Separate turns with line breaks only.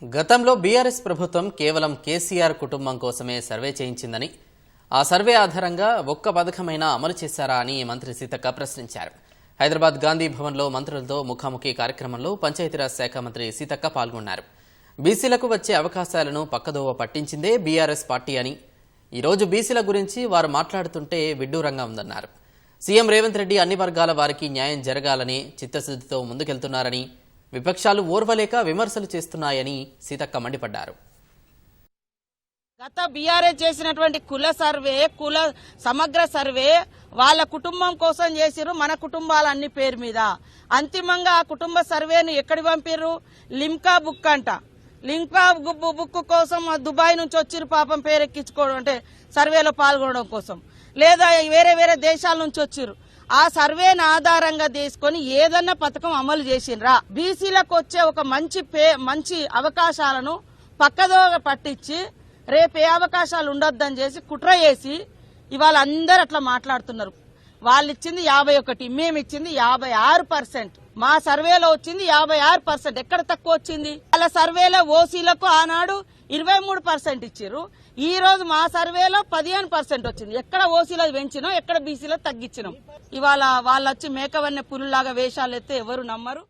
గతంలో బీఆర్ఎస్ ప్రభుత్వం కేవలం కేసీఆర్ కుటుంబం కోసమే సర్వే చేయించిందని, ఆ సర్వే ఆధారంగా ఒక్క పథకమైనా అమలు చేశారా అని మంత్రి సీతక్క ప్రశ్నించారు. హైదరాబాద్ గాంధీ భవన్లో మంత్రులతో ముఖాముఖి కార్యక్రమంలో పంచాయతీరాజ్ శాఖ మంత్రి సీతక్క పాల్గొన్నారు. బీసీలకు వచ్చే అవకాశాలను పక్కదోవ పట్టించిందే బీఆర్ఎస్ పార్టీ అని, ఈరోజు బీసీల గురించి వారు మాట్లాడుతుంటే విడ్డూరంగా ఉందన్నారు. సీఎం రేవంత్ రెడ్డి అన్ని వర్గాల వారికి న్యాయం జరగాలని చిత్తశుద్ధితో ముందుకెళ్తున్నారని, విపక్షాలు ఓర్వలేక విమర్శలు చేస్తున్నాయని సీతక్క మండిపడ్డారు.
గత బీఆర్ఎస్ చేసినటువంటి కుల సర్వే, కుల సమగ్ర సర్వే వాళ్ళ కుటుంబం కోసం చేసిరు, మన కుటుంబాలన్ని పేరు మీద. అంతిమంగా ఆ కుటుంబ సర్వేను ఎక్కడి పంపిర్రు? లిమ్కా బుక్ అంట. లిమ్కా బుక్ కోసం దుబాయ్ నుంచి వచ్చిరు పాపం, పేరెక్కించుకోవడం అంటే సర్వేలో పాల్గొనడం కోసం, లేదా వేరే వేరే దేశాల నుంచి వచ్చిరు. ఆ సర్వేను ఆధారంగా తీసుకొని ఏదన్నా పథకం అమలు చేసిండ్రా? బీసీలకు వచ్చే ఒక మంచి అవకాశాలను పక్కదోవ పట్టించి రేపు ఏ అవకాశాలు ఉండొద్దని చేసి కుట్ర చేసి ఇవాళ అందరూ అట్లా మాట్లాడుతున్నారు. వాళ్ళు ఇచ్చింది 51, మేము ఇచ్చింది 56%. మా సర్వేలో వచ్చింది 56%. ఎక్కడ తక్కువ వచ్చింది? వాళ్ళ సర్వేలో ఓసీలకు ఆనాడు 23% ఇచ్చారు. ఈ రోజు మా సర్వేలో 15% వచ్చింది. ఎక్కడ ఓసీలో పెంచినాం, ఎక్కడ బీసీలో తగ్గించినాం. ఇవాళ వాళ్ళు వచ్చి మేకవన్నె పులులాగా వేషాలు ఎత్తే ఎవరు నమ్మరు.